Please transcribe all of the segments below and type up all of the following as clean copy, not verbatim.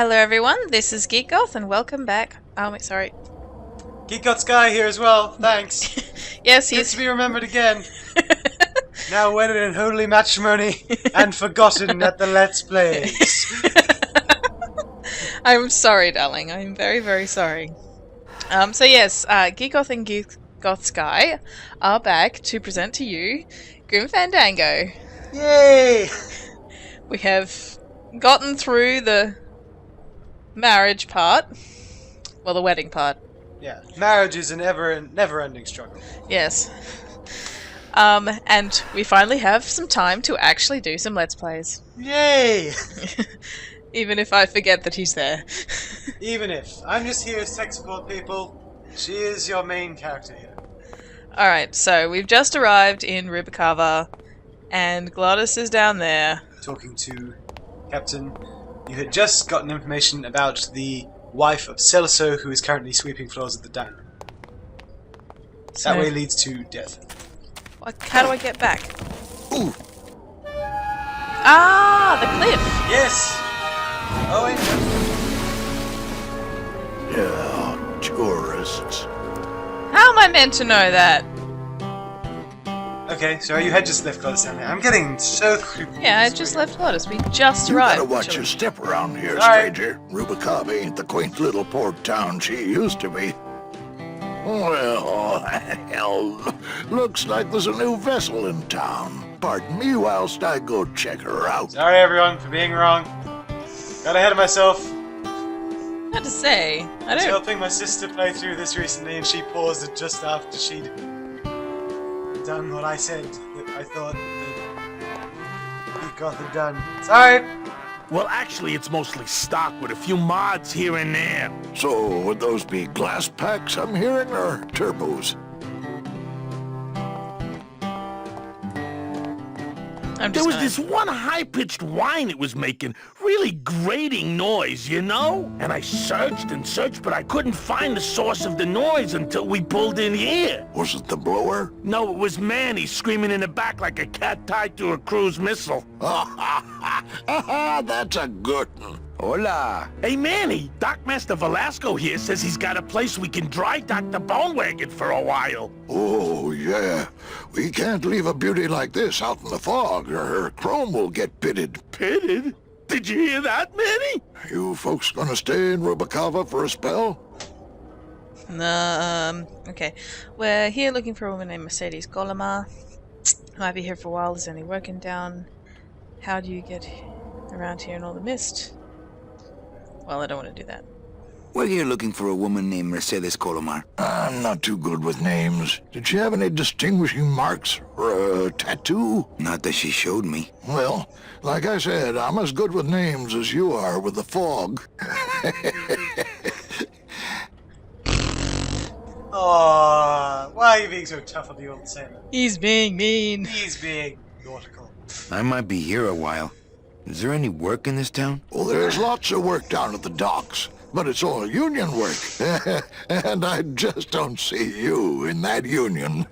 Hello everyone, this is Geek Goth and welcome back. Oh, wait, sorry. Geek Got Sky here as well, thanks. Yes, Good he's... to be remembered again. Now wedded in holy matrimony and forgotten at the Let's Plays. I'm sorry, darling. I'm very, very sorry. So yes, Geek Goth and Geek Goth Sky are back to present to you Grim Fandango. Yay! We have gotten through the marriage part. Well, the wedding part. Yeah, marriage is an never-ending struggle. Yes. And we finally have some time to actually do some Let's Plays. Yay! Even if I forget that he's there. Even if. I'm just here as tech support, people. She is your main character here. Alright, so we've just arrived in Rubicava, and Glottis is down there. Talking to Captain. You had just gotten information about the wife of Celso, who is currently sweeping floors at the dam. So, That way leads to death. how do I get back? Ooh! Ah, the cliff! Yes! Oh, wait. Yeah, tourists. How am I meant to know that? Okay, so you had just left Glottis down there. I'm getting so creepy. Yeah, I just left Glottis. We just You arrived. gotta watch actually. your step around here, Alright. stranger. Rubicava ain't the quaint little port town she used to be. Well, hell, looks like there's a new vessel in town. Pardon me whilst I go check her out. Sorry everyone for being wrong. Got ahead of myself. What to say? I I was don't... helping my sister play through this recently and she paused it just after she'd done what I said that I thought that Geek Goth had done. Sorry! Well, actually, it's mostly stock with a few mods here and there. So, would those be glass packs I'm hearing, or turbos? I'm There just was gonna... this one high-pitched whine it was making, really grating noise, you know? And I searched and searched, but I couldn't find the source of the noise until we pulled in here. Was it the blower? No, it was Manny screaming in the back like a cat tied to a cruise missile. That's a good one. Hola. Hey, Manny, Dockmaster Velasco here says he's got a place we can dry dock the bone wagon for a while. Oh, yeah. We can't leave a beauty like this out in the fog, or her chrome will get pitted. Pitted? Did you hear that, Manny? You folks gonna stay in Rubicava for a spell? Okay. We're here looking for a woman named Mercedes Golema. Might be here for a while, is only working down. How do you get around here in all the mist? Well, I don't want to do that. We're here looking for a woman named Mercedes Colomar. I'm not too good with names. Did she have any distinguishing marks or a tattoo? Not that she showed me. Well, like I said, I'm as good with names as you are with the fog. Aww, why are you being so tough on the old sailor? He's being mean. He's being nautical. I might be here a while. Is there any work in this town? Well, there's lots of work down at the docks, but it's all union work. And I just don't see you in that union.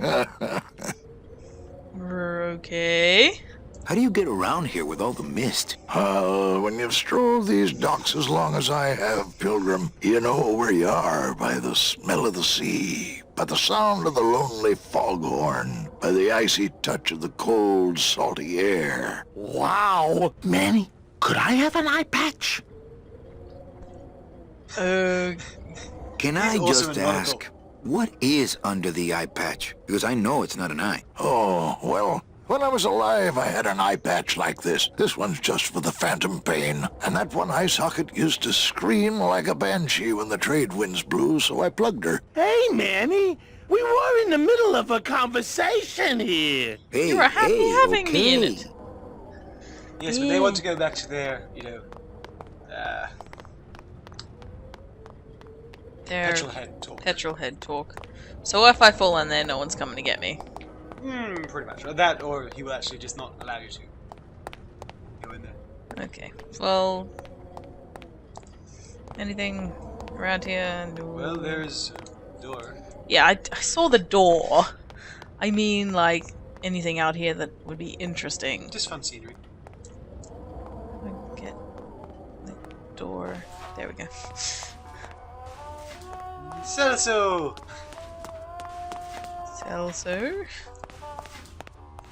Okay. How do you get around here with all the mist? When you've strolled these docks as long as I have, Pilgrim, you know where you are by the smell of the sea, by the sound of the lonely foghorn, by the icy touch of the cold, salty air. Wow. Manny, could I have an eye patch? Can I also just in ask, monocle. what is under the eye patch? Because I know it's not an eye. Oh, well, when I was alive, I had an eye patch like this. This one's just for the phantom pain. And that one eye socket used to scream like a banshee when the trade winds blew, so I plugged her. Hey, Manny, we were in the middle of a conversation here. Hey, You were happy hey, having okay. me in it. Yes, but they want to go back to their, Their petrol head talk. petrol head talk. So if I fall in there, no one's coming to get me. Pretty much. That, or he will actually just not allow you to go in there. Okay. Well, anything around here? No. Well, there's a door. Yeah, I saw the door. I mean, like, anything out here that would be interesting. Just fun scenery. Get the door. There we go. Celso! Celso.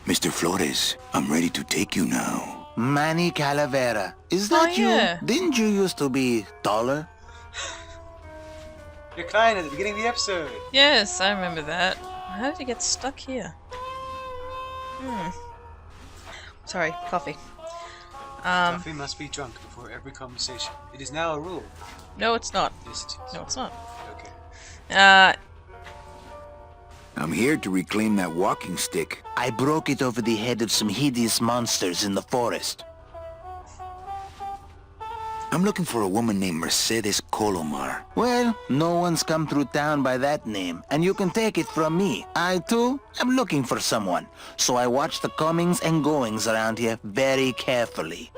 Mr. Flores, I'm ready to take you now. Manny Calavera. Is Oh, that you? yeah. Didn't you used to be taller? Your client at the beginning of the episode. Yes, I remember that. How did he get stuck here? Sorry, coffee. Coffee must be drunk before every conversation. It is now a rule. No, it's not. Yes, it is. No, it's not. Okay. I'm here to reclaim that walking stick. I broke it over the head of some hideous monsters in the forest. I'm looking for a woman named Mercedes Colomar. Well, no one's come through town by that name, and you can take it from me. I, too, am looking for someone, so I watch the comings and goings around here very carefully.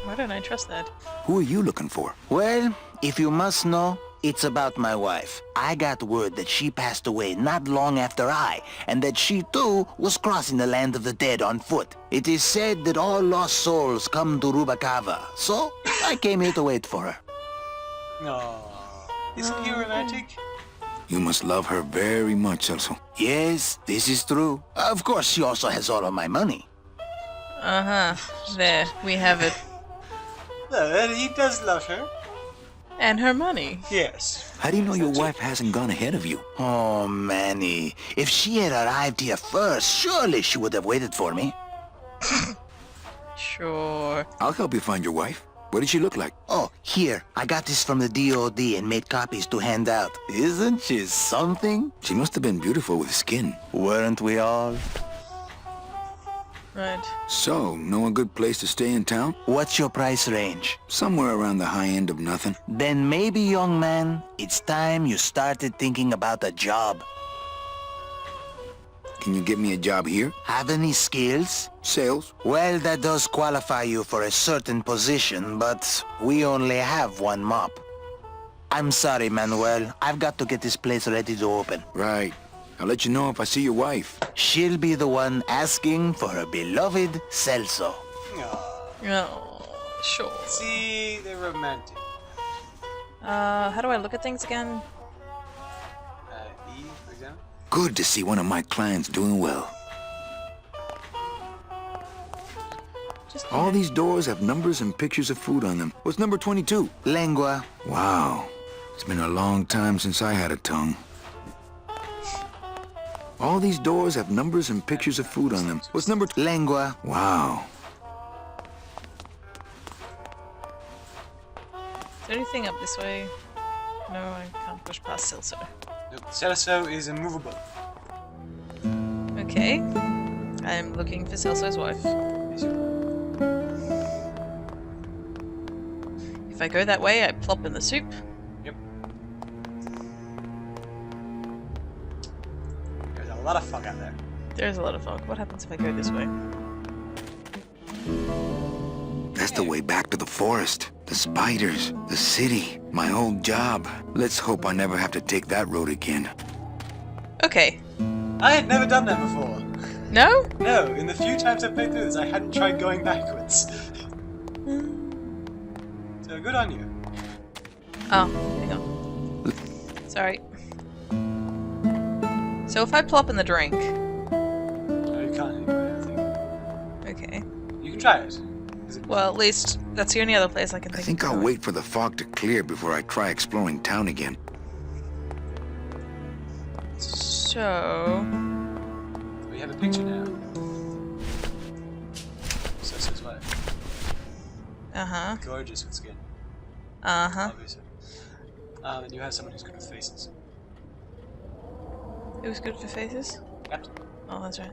Why don't I trust that? Who are you looking for? Well, if you must know, it's about my wife. I got word that she passed away not long after I, and that she too was crossing the land of the dead on foot. It is said that all lost souls come to Rubacava, so I came here to wait for her. Aww. Isn't he romantic? You must love her very much, Celso. Yes, this is true. Of course, she also has all of my money. Uh-huh. There, we have it. No, he does love her. And her money. Yes. How do you know your wife hasn't gone ahead of you? Oh, Manny. If she had arrived here first, surely she would have waited for me. Sure. I'll help you find your wife. What did she look like? Oh, here. I got this from the DOD and made copies to hand out. Isn't she something? She must have been beautiful with skin. Weren't we all? Right. So, know a good place to stay in town? What's your price range? Somewhere around the high end of nothing. Then maybe, young man, it's time you started thinking about a job. Can you get me a job here? Have any skills? Sales. Well, that does qualify you for a certain position, but we only have one mop. I'm sorry, Manuel. I've got to get this place ready to open. Right. I'll let you know if I see your wife. She'll be the one asking for her beloved Celso. Aww. Oh, sure. See, they're romantic. How do I look at things again? E, for example. Good to see one of my clients doing well. Just All these doors have numbers and pictures of food on them. What's number 22? Lengua. Wow. It's been a long time since I had a tongue. All these doors have numbers and pictures of food on them. What's number... Lengua. Wow. Is there anything up this way? No, I can't push past Celso. Nope. Celso is immovable. Okay. I'm looking for Celso's wife. Yes, you are. If I go that way, I plop in the soup. Yep. There's a lot of fog out there. There's a lot of fog. What happens if I go this way? That's the way back to the forest. The spiders, the city, my old job. Let's hope I never have to take that road again. Okay. I had never done that before. No? No, in the few times I've played through this, I hadn't tried going backwards. So good on you. Oh, hang on. Sorry. So if I plop in the drink... No, you can't anymore, I think. Okay. You can try it. Is it- Well, at least that's the only other place I can I think think of I'll going. wait for the fog to clear before I try exploring town again. So... We have a picture now. Celso's wife. Uh-huh. Gorgeous with skin, Uh-huh. obviously. And you have someone who's good with faces. It was good for faces? Captain. Oh, that's right.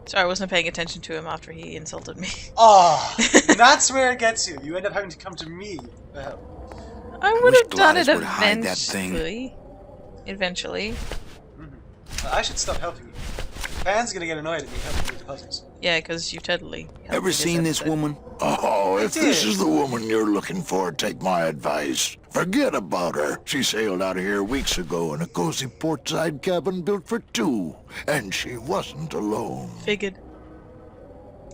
Sorry, I wasn't paying attention to him after he insulted me. Oh, that's where it gets you. You end up having to come to me for help. I would wish have done it Gladys would hide that thing. eventually. Eventually. Well, I should stop helping you. Pan's gonna get annoyed at me helping with the puzzles. Yeah, because you totally helped Ever me seen this episode. woman? Oh, if I this did. is the woman you're looking for, take my advice. Forget about her. She sailed out of here weeks ago in a cozy portside cabin built for two. And she wasn't alone. Figured.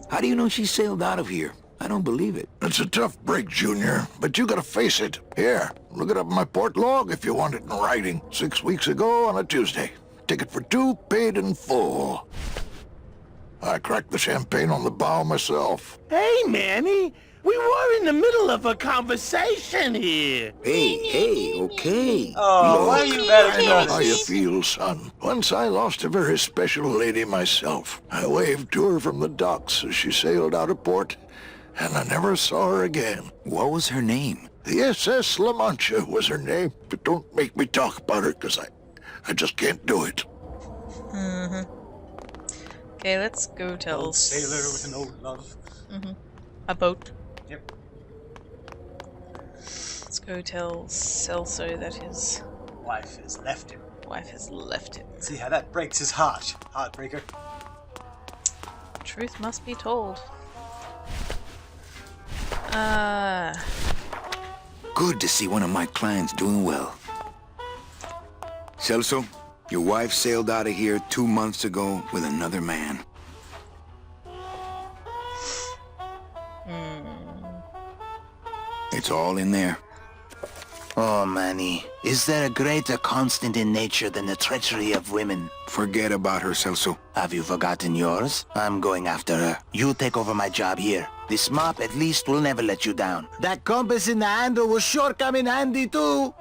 How do you know she sailed out of here? I don't believe it. It's a tough break, Junior, but you gotta face it. Here, look it up in my port log if you want it in writing. 6 weeks ago on a Tuesday. Ticket for 2, paid in full. I cracked the champagne on the bow myself. Hey, Manny, we were in the middle of a conversation here. Hey, okay. Oh, why are you mad at I me? know how you feel, son. Once I lost a very special lady myself. I waved to her from the docks as she sailed out of port, and I never saw her again. What was her name? The SS La Mancha was her name, but don't make me talk about her, because I just can't do it. Okay, let's go tell... Old sailor with an old love. A boat. Yep. Let's go tell Celso that his Wife has left him. wife has left him. See how that breaks his heart. Heartbreaker. Truth must be told. Good to see one of my clients doing well. Celso, your wife sailed out of here 2 months ago with another man. It's all in there. Oh, Manny, is there a greater constant in nature than the treachery of women? Forget about her, Celso. Have you forgotten yours? I'm going after her. You take over my job here. This mop at least will never let you down. That compass in the handle will sure come in handy too.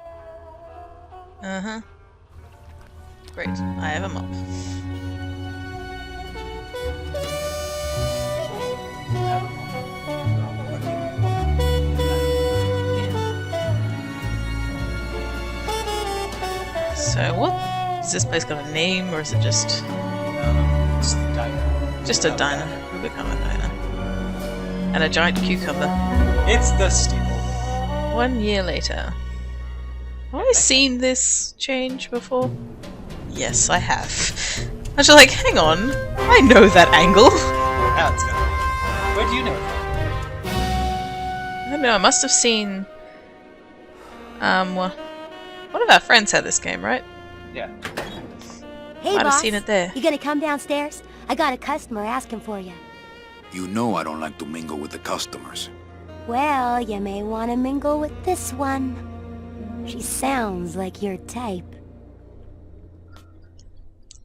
Great, I have a mop. So what? Is this place got a name, or is it just It's the diner. a diner? Rubicama diner. And a giant cucumber. It's the steeple. 1 year later. Have I seen this change before? Yes, I have. I was just like, hang on, I know that angle. Now it's gonna. Where do you know it I don't know, I must have seen... one of our friends had this game, right? from? Yeah. Hey, Might have boss. seen it there. You gonna come downstairs? I got a customer asking for you. You know I don't like to mingle with the customers. Well, you may want to mingle with this one. She sounds like your type.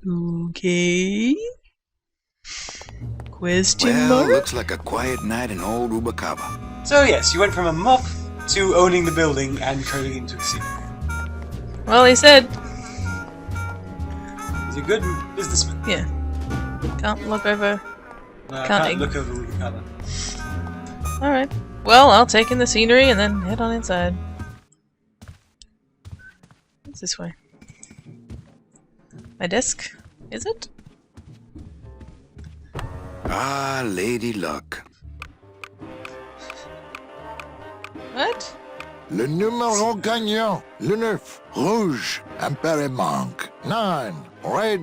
Okay. Question Well, mark? looks like a quiet night in old Rubacaba. So yes, you went from a mop to owning the building and turning it into a scene. Well, he said, He's a good businessman. yeah. Can't look over. No, I Can't can't look over Rubicana. Alright. Well, I'll take in the scenery and then head on inside. What's this way? My desk? Is it? Ah, Lady Luck. What? Le numéro gagnant, le 9, rouge, impair et manque. 9, red.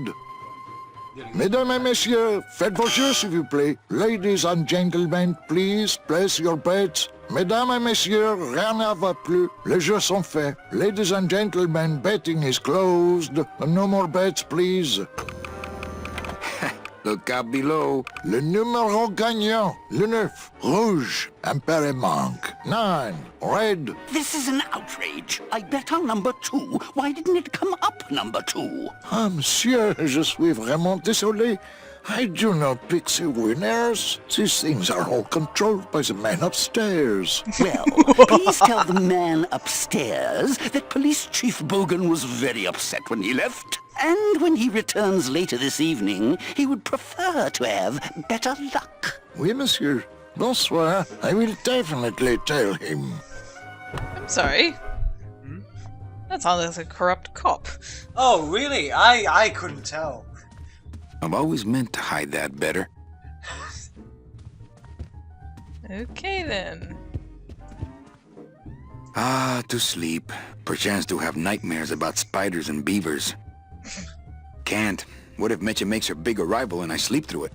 Mesdames et messieurs, faites vos jeux s'il vous plaît. Ladies and gentlemen, please place your bets. Mesdames et messieurs, rien ne va plus. Les jeux sont faits. Ladies and gentlemen, betting is closed. No more bets, please. Look out below. Le numéro gagnant, le 9, rouge, impair et manque. 9, red. This is an outrage. I bet on number 2. Why didn't it come up number 2? Ah, monsieur, je suis vraiment désolé. I do not pick the winners. These things are all controlled by the man upstairs. Well, please tell the man upstairs that Police Chief Bogan was very upset when he left. And when he returns later this evening, he would prefer to have better luck. Oui, monsieur. Bonsoir. I will definitely tell him. I'm sorry. That sounds like a corrupt cop. Oh, really? I couldn't tell. I've always meant to hide that better. Okay then. Ah, to sleep. Perchance to have nightmares about spiders and beavers. Can't. What if Mecha makes her big arrival and I sleep through it?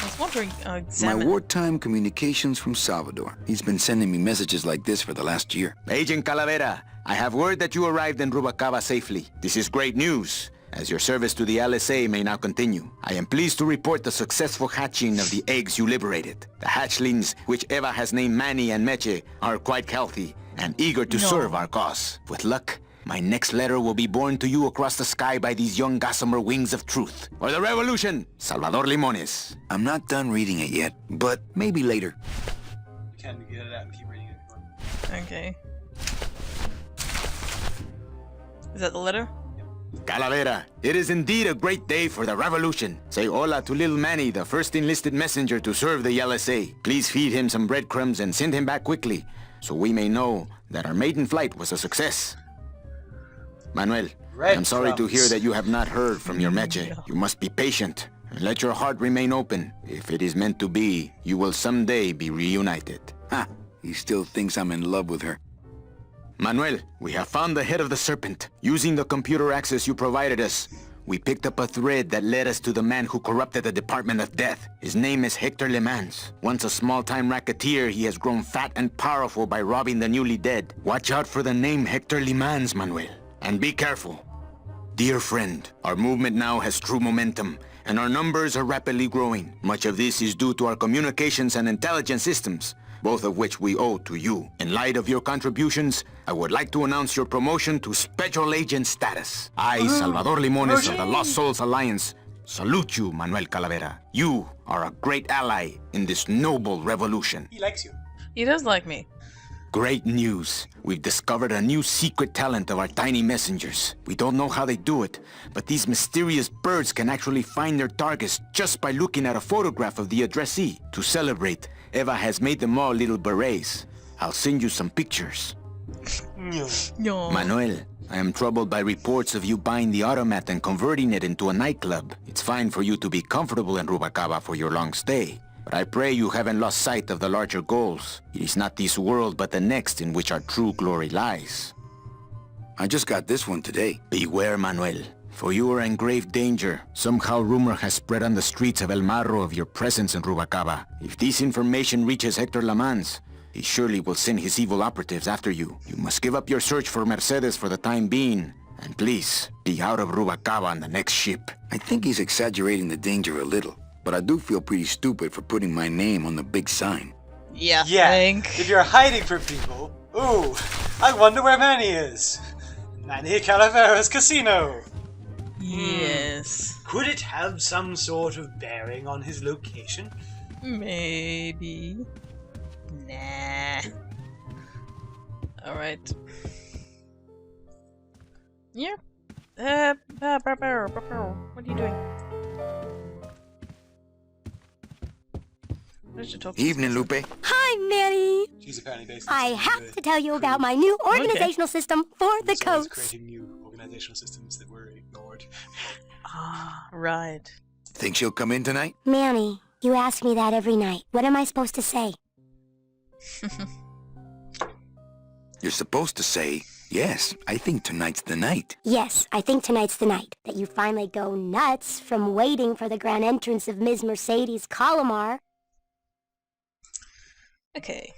I was wondering, My examine... wartime communications from Salvador. He's been sending me messages like this for the last year. Agent Calavera, I have word that you arrived in Rubacaba safely. This is great news. as your service to the LSA may now continue, I am pleased to report the successful hatching of the eggs you liberated. The hatchlings, which Eva has named Manny and Meche, are quite healthy and eager to serve our cause. With luck, my next letter will be borne to you across the sky by these young gossamer wings of truth. For the revolution, Salvador Limones. I'm not done reading it yet, but maybe later. You can get it out and keep reading it if you want. Okay. Is that the letter? Calavera, it is indeed a great day for the revolution. Say hola to little Manny, the first enlisted messenger to serve the LSA. Please feed him some breadcrumbs and send him back quickly, so we may know that our maiden flight was a success. Manuel, I'm sorry to hear that you have not heard from your Meche. You must be patient and let your heart remain open. If it is meant to be, you will someday be reunited. Ha! He still thinks I'm in love with her. Manuel, we have found the head of the serpent. Using the computer access you provided us, we picked up a thread that led us to the man who corrupted the Department of Death. His name is Hector Le Mans. Once a small-time racketeer, he has grown fat and powerful by robbing the newly dead. Watch out for the name Hector Le Mans, Manuel. And be careful. Dear friend, our movement now has true momentum, and our numbers are rapidly growing. Much of this is due to our communications and intelligence systems, both of which we owe to you. In light of your contributions, I would like to announce your promotion to Special Agent status. I, Salvador Limones of the Lost Souls Alliance, salute you, Manuel Calavera. You are a great ally in this noble revolution. He likes you. He does like me. Great news. We've discovered a new secret talent of our tiny messengers. We don't know how they do it, but these mysterious birds can actually find their targets just by looking at a photograph of the addressee. To celebrate, Eva has made them all little berets. I'll send you some pictures. No. Manuel, I am troubled by reports of you buying the automat and converting it into a nightclub. It's fine for you to be comfortable in Rubacaba for your long stay, but I pray you haven't lost sight of the larger goals. It is not this world, but the next in which our true glory lies. I just got this one today. Beware, Manuel, for you are in grave danger. Somehow rumor has spread on the streets of El Marro of your presence in Rubacaba. If this information reaches Hector Lamans, he surely will send his evil operatives after you. You must give up your search for Mercedes for the time being, and please, be out of Rubacaba on the next ship. I think he's exaggerating the danger a little, but I do feel pretty stupid for putting my name on the big sign. Yeah, Yeah, think. if you're hiding from people... Ooh, I wonder where Manny is. Manny Calavera's casino. Yes. Could it have some sort of bearing on his location? Maybe. Nah. Alright. Yeah. What are you doing? What did you talk to? Evening, Lupe. Hi, Manny. She's apparently based I have to tell you about my new organizational system for the coast. creating new organizational systems that were ignored. Ah, right. Think she'll come in tonight? Manny, you ask me that every night. What am I supposed to say? You're supposed to say, yes, I think tonight's the night. Yes, I think tonight's the night that you finally go nuts from waiting for the grand entrance of Ms. Mercedes Calamar. Okay.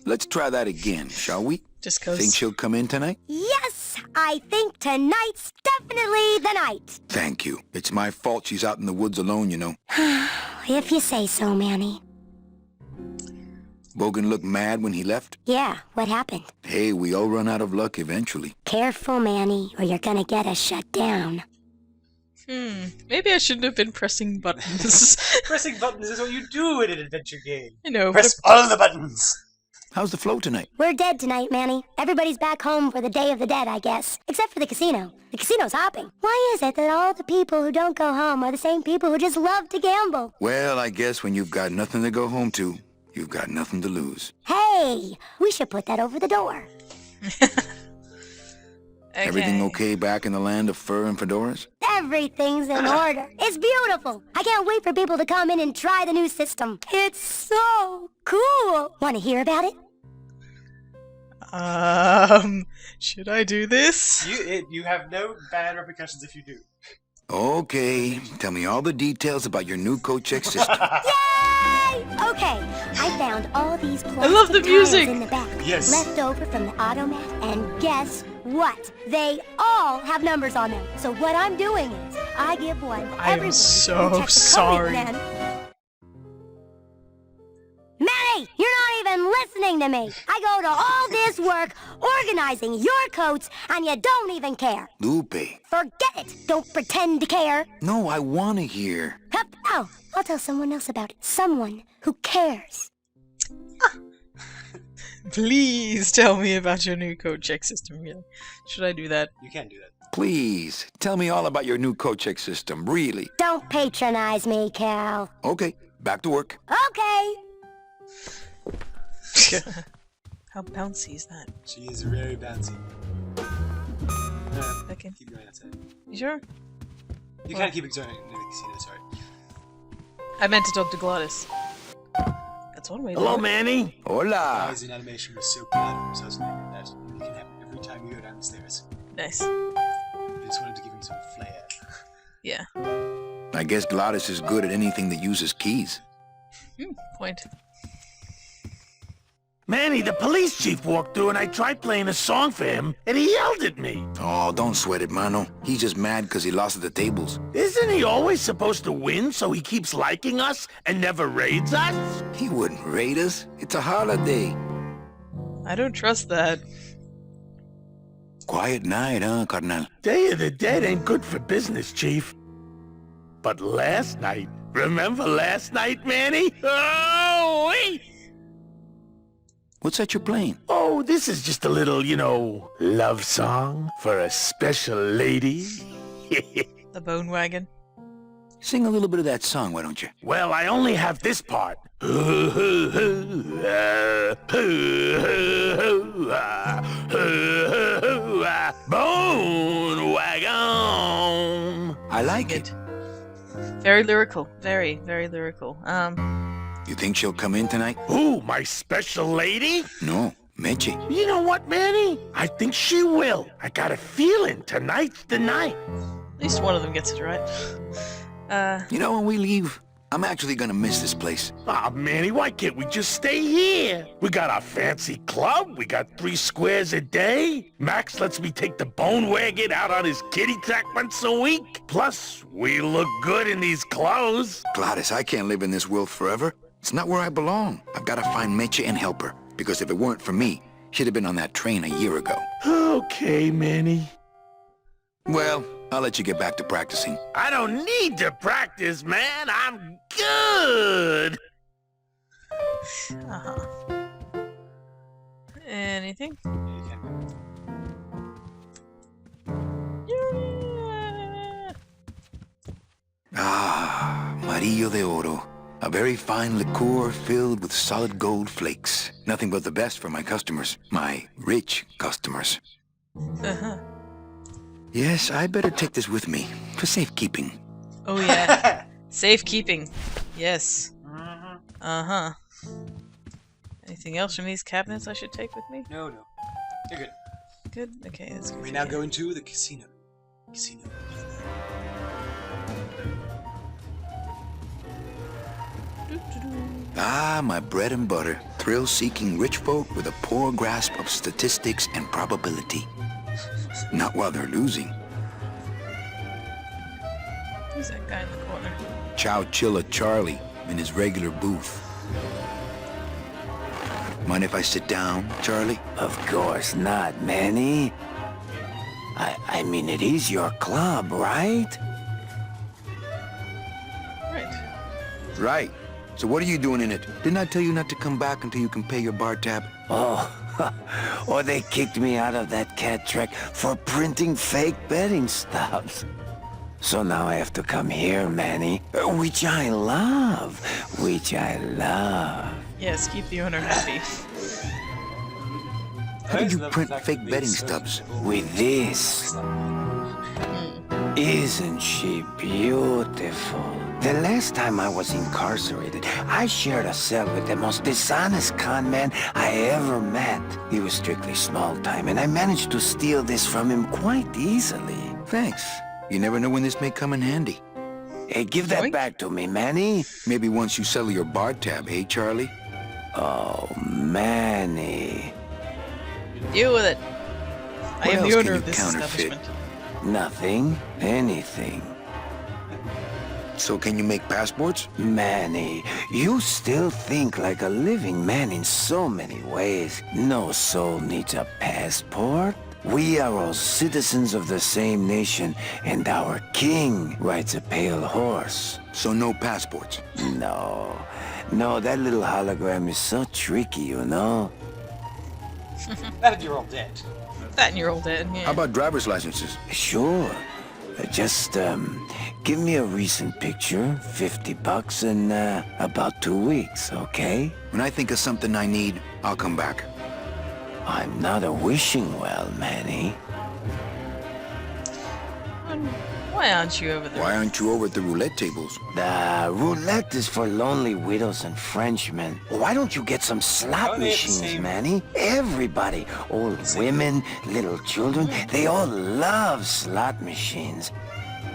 Let's try that again, shall we? Just cause. Think she'll come in tonight? Yes, I think tonight's definitely the night. Thank you. It's my fault she's out in the woods alone, you know. If you say so, Manny. Bogan looked mad when he left? Yeah, what happened? Hey, we all run out of luck eventually. Careful, Manny, or you're gonna get us shut down. Maybe I shouldn't have been pressing buttons. Pressing buttons is what you do in an adventure game. I know. Press all the buttons. How's the flow tonight? We're dead tonight, Manny. Everybody's back home for the Day of the Dead, I guess. Except for the casino. The casino's hopping. Why is it that all the people who don't go home are the same people who just love to gamble? Well, I guess when you've got nothing to go home to, you've got nothing to lose. Hey, we should put that over the door. Okay. Everything okay back in the land of fur and fedoras? Everything's in order. It's beautiful. I can't wait for people to come in and try the new system. It's so cool. Want to hear about it? Should I do this? You have no bad repercussions if you do. Okay, tell me all the details about your new co-check system. Yay! Okay, I found all these plastic love the tiles music. in the back, Yes. left over from the automat, and guess What? They all have numbers on them. So what I'm doing is, I give one to I am everyone so who checks the sorry. coding man. Manny, you're not even listening to me. I go to all this work organizing your coats, and you don't even care. Lupe. Forget it. Don't pretend to care. No, I want to hear. Hup. Oh, I'll tell someone else about it. Someone who cares. Please tell me about your new code check system. Really. Should I do that? You can't do that. Please, tell me all about your new code check system, really. Don't patronize me, Cal. Okay, back to work. Okay. How bouncy is that? She is very bouncy. Okay. Keep going outside. You sure? You can't keep exerting in the casino, sorry. I meant to talk to Gladys. That's one way to Hello, do it. Manny. Hola. Guys in animation was so proud of himself tonight that it can happen every time you go down the stairs. Nice. I just wanted to give him some flair. Yeah. I guess Gladys is good at anything that uses keys. Point. Manny, the police chief walked through and I tried playing a song for him and he yelled at me. Oh, don't sweat it, Mano. He's just mad because he lost at the tables. Isn't he always supposed to win so he keeps liking us and never raids us? He wouldn't raid us. It's a holiday. I don't trust that. Quiet night, huh, carnal? Day of the Dead ain't good for business, Chief. But last night, remember last night, Manny? Oh, wait! What's that you're playing? Oh, this is just a little, love song for a special lady. The bone wagon. Sing a little bit of that song, why don't you? Well, I only have this part. Bone wagon. I like it. Very lyrical. Very, very lyrical. You think she'll come in tonight? Ooh, my special lady? No, Meche. You know what, Manny? I think she will. I got a feeling tonight's the night. At least one of them gets it right. You know, when we leave, I'm actually gonna miss this place. Aw, Manny, why can't we just stay here? We got our fancy club, we got 3 squares a day. Max lets me take the bone wagon out on his kitty track once a week. Plus, we look good in these clothes. Gladys, I can't live in this world forever. It's not where I belong. I've gotta find Meche and help her. Because if it weren't for me, she'd have been on that train a year ago. Okay, Manny. Well, I'll let you get back to practicing. I don't need to practice, man. I'm good. Anything? You can't go. Ah, Marillo de Oro. A very fine liqueur filled with solid gold flakes. Nothing but the best for my customers. My rich customers. Yes, I better take this with me for safekeeping. Oh yeah. Safekeeping. Yes. Anything else from these cabinets I should take with me? No. You're good. Good? Okay, that's good. We now go into the casino. Ah, my bread and butter. Thrill-seeking rich folk with a poor grasp of statistics and probability. Not while they're losing. Who's that guy in the corner? Chow Chilla Charlie in his regular booth. Mind if I sit down, Charlie? Of course not, Manny. I mean, it is your club, right? Right. Right. So what are you doing in it? Didn't I tell you not to come back until you can pay your bar tab? Oh, or they kicked me out of that cat track for printing fake betting stubs. So now I have to come here, Manny, which I love. Yes, keep the owner happy. How did you print fake betting stubs? With this. Isn't she beautiful? The last time I was incarcerated, I shared a cell with the most dishonest con man I ever met. He was strictly small time, and I managed to steal this from him quite easily. Thanks. You never know when this may come in handy. Hey, give that Yoink. back to me, Manny. Maybe once you settle your bar tab, eh, Charlie? Oh, Manny. Deal with it. I What am else the can owner you of this counterfeit? establishment. Nothing. Anything. So can you make passports? Manny, you still think like a living man in so many ways. No soul needs a passport. We are all citizens of the same nation, and our king rides a pale horse. So no passports. No. No, that little hologram is so tricky, you know? That you're all dead. That and you're all dead, yeah. How about driver's licenses? Sure. Just, give me a recent picture, $50 in, about 2 weeks, okay? When I think of something I need, I'll come back. I'm not a wishing well, Manny. Why aren't you over there? Why aren't you over at the roulette tables? The roulette is for lonely widows and Frenchmen. Why don't you get some slot Don't they have the machines, same- Manny? Everybody, old women, little children, they all love slot machines.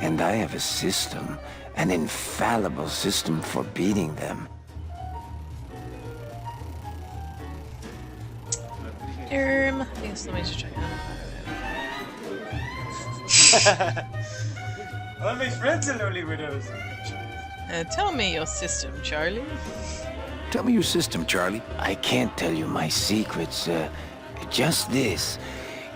And I have a system, an infallible system for beating them. I guess let me just check it out. Only friends are lonely widows. Tell me your system, Charlie. Tell me your system, Charlie. I can't tell you my secrets, just this.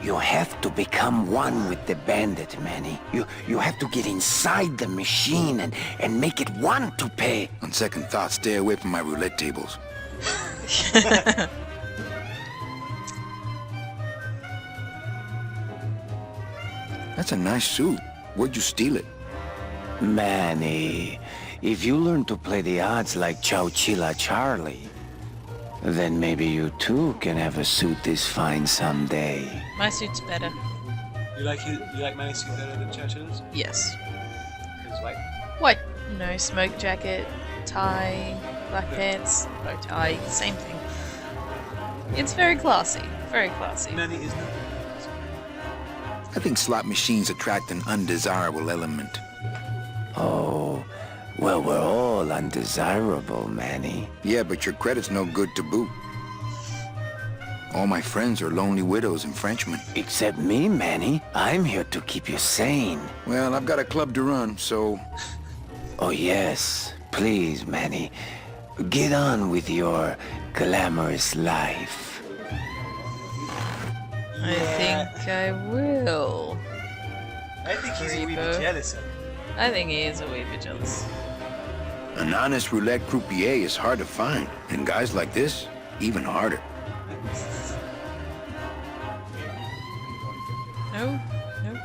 You have to become one with the bandit, Manny. You have to get inside the machine and make it want to pay. On second thought, stay away from my roulette tables. That's a nice suit. Where'd you steal it? Manny, if you learn to play the odds like Chowchilla Charlie, then maybe you too can have a suit this fine someday. My suit's better. You like Manny's suit better than Churchill's? Yes. Because white. White. You know, smoke jacket, tie, black pants, bow tie, same thing. It's very classy. Very classy. Manny is not. I think slot machines attract an undesirable element. Oh, well, we're all undesirable, Manny. Yeah, but your credit's no good to boot. All my friends are lonely widows and Frenchmen. Except me, Manny. I'm here to keep you sane. Well, I've got a club to run, so... Oh, yes. Please, Manny. Get on with your glamorous life. I think I will. I think he's a wee bit Creeper. jealous of me. I think he is a wee bit jealous. An honest roulette croupier is hard to find, and guys like this, even harder. No? Nope.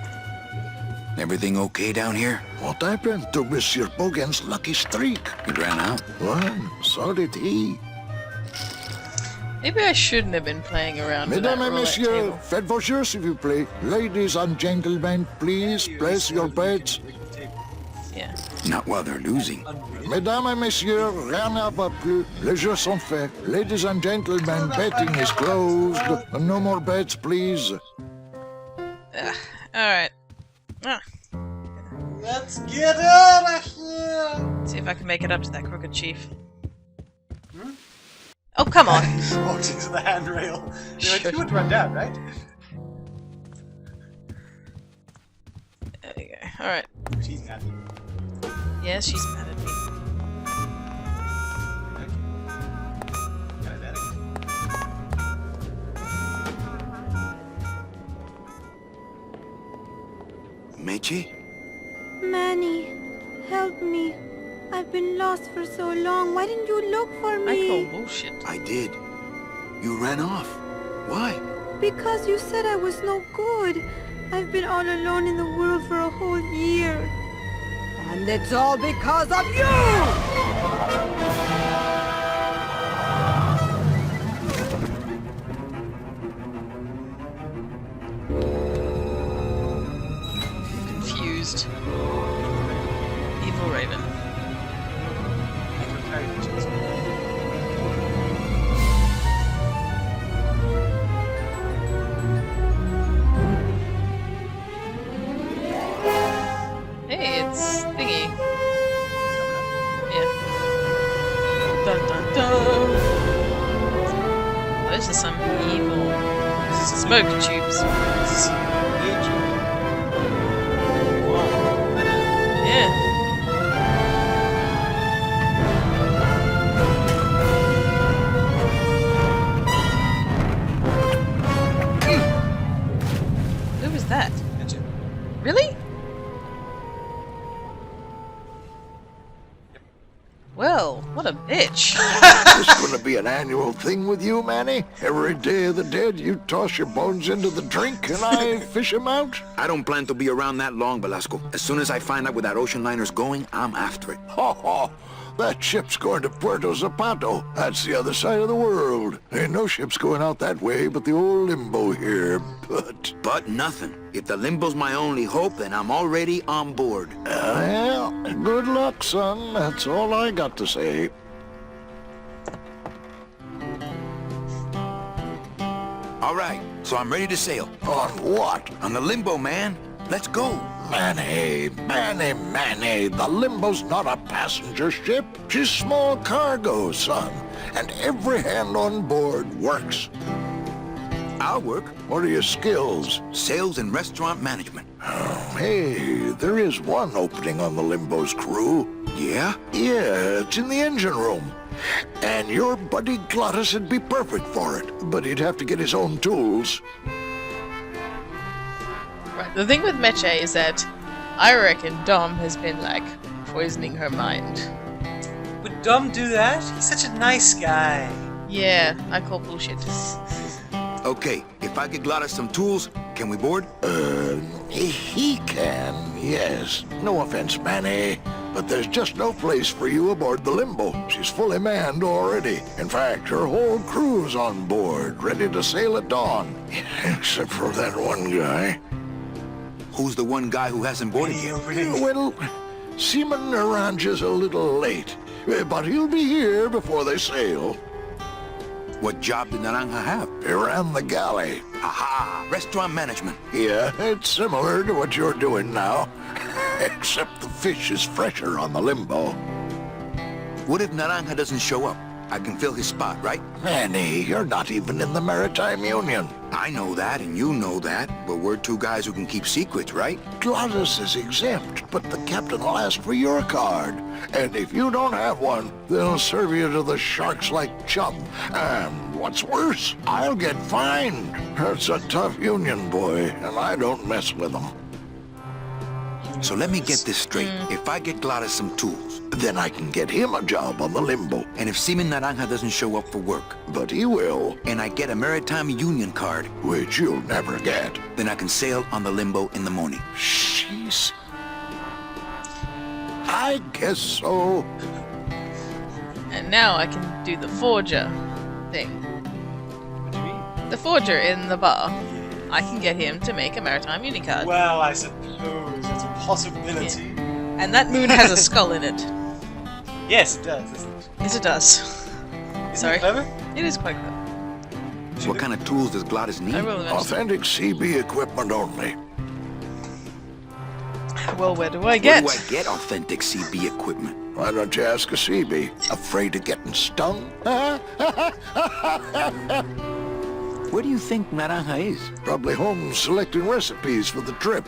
Everything okay down here? What happened to Monsieur Bogan's lucky streak? It ran out. Well, so did he. Maybe I shouldn't have been playing around with that Mesdames et roulette messieurs, table. faites vos jeux s'il vous plaît. Ladies and gentlemen, please place your bets. Yeah. Not while they're losing. Mesdames et messieurs, rien ne va plus. Les jeux sont faits. Ladies and gentlemen, betting is closed. No more bets, please. Alright. Ah, Let's get out of here! see if I can make it up to that crooked chief. Oh, come on! Walked into the handrail. Shush. You would run down, right? There you go. Alright. She's happy. Yes, she's mad at me. Meche? Manny, help me. I've been lost for so long. Why didn't you look for I me? call bullshit. I did. You ran off. Why? Because you said I was no good. I've been all alone in the world for a whole year. And it's all because of you! Confused. Evil Raven. Hey, it's Thingy. Yeah. Dun dun dun! Those are some evil Smoke tubes. Yeah. Who was that? Really? Well, what a bitch. This gonna be an annual thing with you, Manny? Every Day of the Dead, you toss your bones into the drink and I fish 'em out? I don't plan to be around that long, Velasco. As soon as I find out where that ocean liner's going, I'm after it. Ho ho! That ship's going to Puerto Zapato. That's the other side of the world. Ain't no ships going out that way but the old limbo here, But nothing. If the limbo's my only hope, then I'm already on board. Well, good luck, son. That's all I got to say. All right, so I'm ready to sail. On what? On the limbo, man. Let's go. Manny, the Limbo's not a passenger ship. She's small cargo, son. And every hand on board works. I'll work. What are your skills? Sales and restaurant management. Oh, hey, there is one opening on the Limbo's crew. Yeah? Yeah, it's in the engine room. And your buddy Glottis would be perfect for it, but he'd have to get his own tools. Right, the thing with Meche is that I reckon Dom has been, like, poisoning her mind. Would Dom do that? He's such a nice guy. Yeah, I call bullshit. Okay, if I get Glottis some tools, can we board? He can, yes. No offense, Manny, but there's just no place for you aboard the Limbo. She's fully manned already. In fact, her whole crew's on board, ready to sail at dawn. Except for that one guy. Who's the one guy who hasn't boarded yet? Well, Seaman Naranja's a little late, but he'll be here before they sail. What job did Naranja have? He ran the galley. Aha! Restaurant management. Yeah, it's similar to what you're doing now, except the fish is fresher on the Limbo. What if Naranja doesn't show up? I can fill his spot, right? Manny, you're not even in the Maritime Union. I know that, and you know that, but we're two guys who can keep secrets, right? Glottis is exempt, but the captain will ask for your card. And if you don't have one, they'll serve you to the sharks like chum. And what's worse, I'll get fined. That's a tough union, boy, and I don't mess with them. So let me get this straight. If I get Glottis some tools, then I can get him a job on the Limbo. And if Seaman Naranja doesn't show up for work, but he will, and I get a Maritime Union card, which you'll never get, then I can sail on the Limbo in the morning. Jeez. I guess so. And now I can do the forger thing. What do you mean? The forger in the bar. I can get him to make a Maritime Union card. Well, I suppose it's a possibility. Yeah. And that moon has a skull in it. Yes, it does, doesn't it? Yes, it does. Isn't it clever? It is quite clever. What kind of tools does Glottis need? I will eventually. Authentic CB equipment only. Well, where do I get? Where do I get authentic CB equipment? Why don't you ask a CB? Afraid of getting stung? Where do you think Naranja is? Probably home selecting recipes for the trip.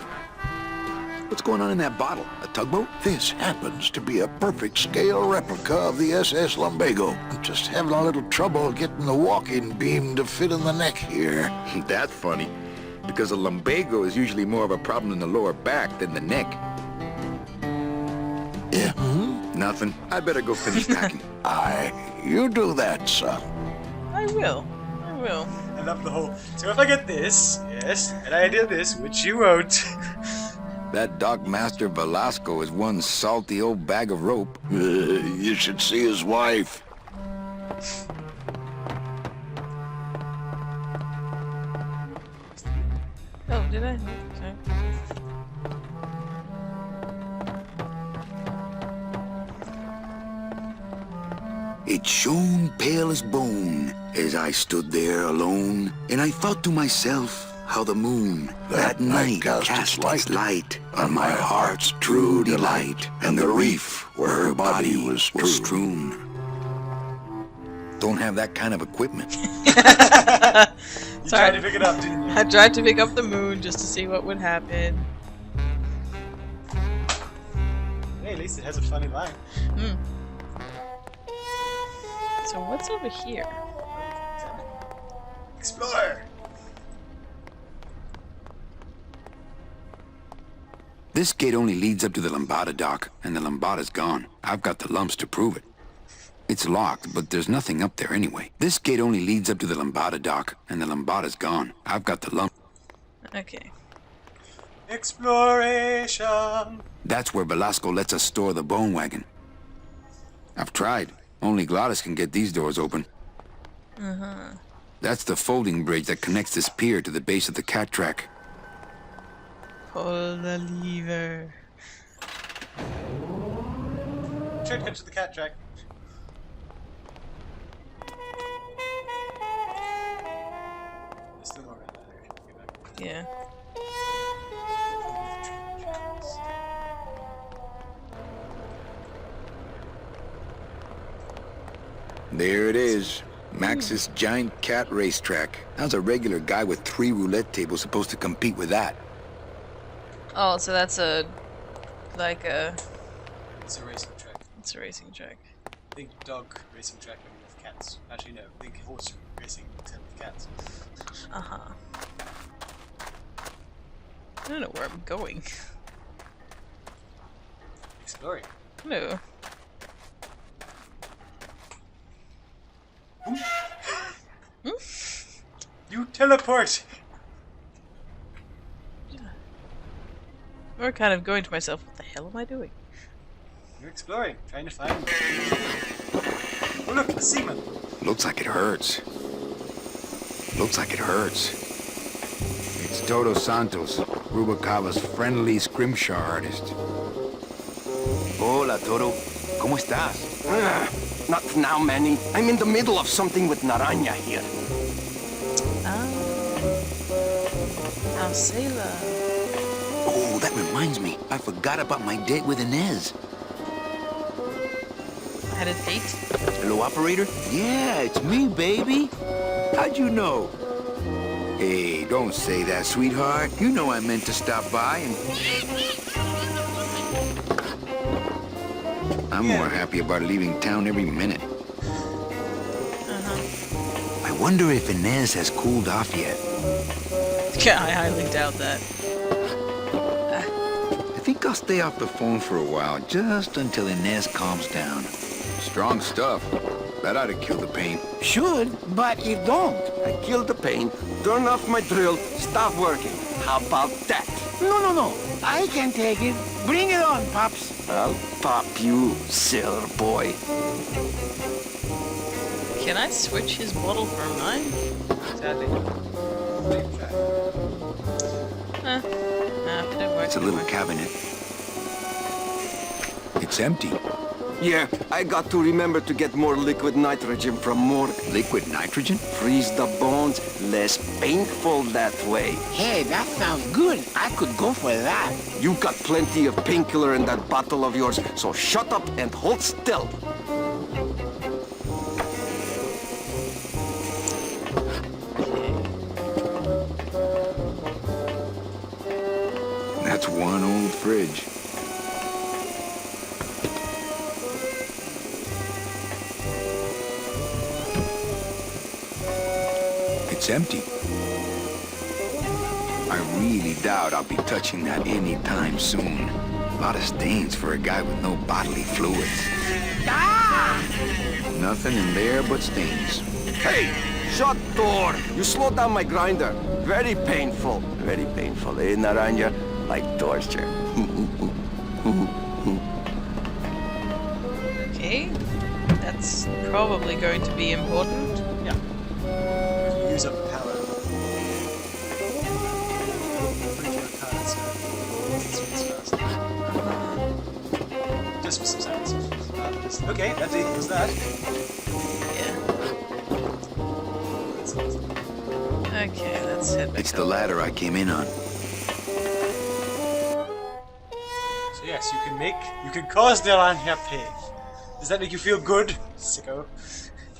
What's going on in that bottle? A tugboat? This happens to be a perfect scale replica of the SS Lumbago. I'm just having a little trouble getting the walking beam to fit in the neck here. That's funny, because a lumbago is usually more of a problem in the lower back than the neck. Yeah, Nothing. I better go finish packing. Aye, you do that, son. I will. I will. I love the whole... So if I get this, yes, and I do this, which you won't... That dock master Velasco is one salty old bag of rope. You should see his wife. Oh, did I? Sorry. It shone pale as bone as I stood there alone, and I thought to myself how the moon that night cast its light on my heart's true delight, and the reef where her body was strewn. Don't have that kind of equipment. You Sorry. tried to pick it up, didn't you? I tried to pick up the moon just to see what would happen. Hey, at least it has a funny line. Hmm. So what's over here? Explore! This gate only leads up to the Lambada dock, and the Lambada's gone. I've got the lumps to prove it. It's locked, but there's nothing up there anyway. This gate only leads up to the Lambada dock, and the Lambada's gone. I've got the lump. Okay. Exploration! That's where Velasco lets us store the bone wagon. I've tried. Only Gladys can get these doors open. That's the folding bridge that connects this pier to the base of the cat track. Pull the lever. Shortcut to the cat track. There's still more red ladder. Get back. Yeah. There it is. Max's giant cat racetrack. How's a regular guy with 3 roulette tables supposed to compete with that? Oh, so that's a... like a... It's a racing track. it's a racing track. Big dog racing track with cats. Actually, no. Big horse racing except with cats. Uh-huh. I don't know where I'm going. Exploring. No. You teleport! Or kind of going to myself, what the hell am I doing? You're exploring, trying to find... Oh look, a seaman! Looks like it hurts. Looks like it hurts. It's Toto Santos, Rubalcaba's friendly scrimshaw artist. Hola, Toto. ¿Cómo estás? Not now, Manny. I'm in the middle of something with Naranja here. Our sailor. Oh, that reminds me. I forgot about my date with Inez. I had a date. Hello, operator? Yeah, it's me, baby. How'd you know? Hey, don't say that, sweetheart. You know I meant to stop by and... I'm more happy about leaving town every minute. I wonder if Inez has cooled off yet. Yeah, I highly doubt that. I think I'll stay off the phone for a while, just until Inez calms down. Strong stuff. That ought to kill the pain. Should, but it don't. I killed the pain, turn off my drill, stop working. How about that? No. I can take it. Bring it on, Pops. I'll pop you, sailor boy. Can I switch his bottle for mine? Sadly. Nah, it didn't work. It's a little cabinet. It's empty. Yeah, I got to remember to get more liquid nitrogen from morgue. Liquid nitrogen? Freeze the bones, less painful that way. Hey, that sounds good. I could go for that. You got plenty of painkiller in that bottle of yours, so shut up and hold still. That's one old fridge. It's empty. I really doubt I'll be touching that anytime soon. A lot of stains for a guy with no bodily fluids. Ah! Nothing in there but stains. Hey, shut door. You slowed down my grinder. Very painful, eh, Naranja? Like torture. Okay. That's probably going to be important. Yeah. Use up the power. Bring your cards. Just for some sounds. Okay, that equals that. Yeah. Okay, let's head back It's up. the ladder I came in on. So yes, you can cause Naranja pain. Does that make you feel good, sicko?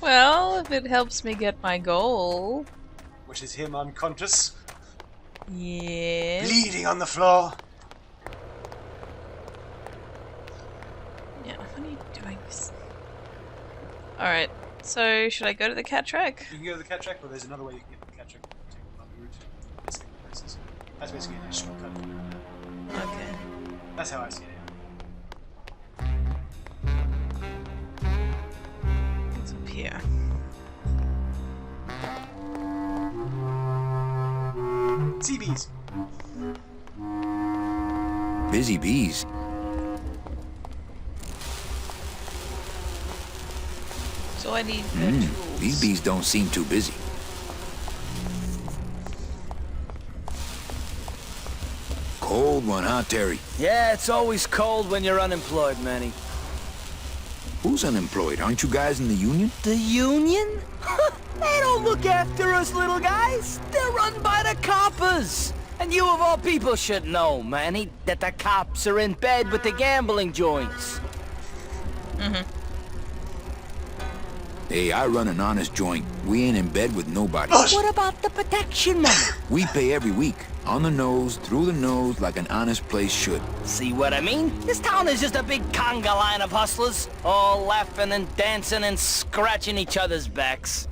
Well, if it helps me get my goal. which is him unconscious, Yeah. bleeding on the floor. Yeah, what are you doing? Alright, so should I go to the cat track? You can go to the cat track, or there's another way you can get to the cat track. Take another route. This thing places. That's basically a shortcut. Okay. That's how I see it. It's up here. CBs. Busy bees. So I need the tools. These bees don't seem too busy. Cold one, huh, Terry? Yeah, it's always cold when you're unemployed, Manny. Who's unemployed? Aren't you guys in the union? The union? They don't look after us little guys. They're run by the coppers. And you of all people should know, Manny, that the cops are in bed with the gambling joints. Hey, I run an honest joint. We ain't in bed with nobody. What about the protection money? We pay every week. On the nose, through the nose, like an honest place should. See what I mean? This town is just a big conga line of hustlers, all laughing and dancing and scratching each other's backs.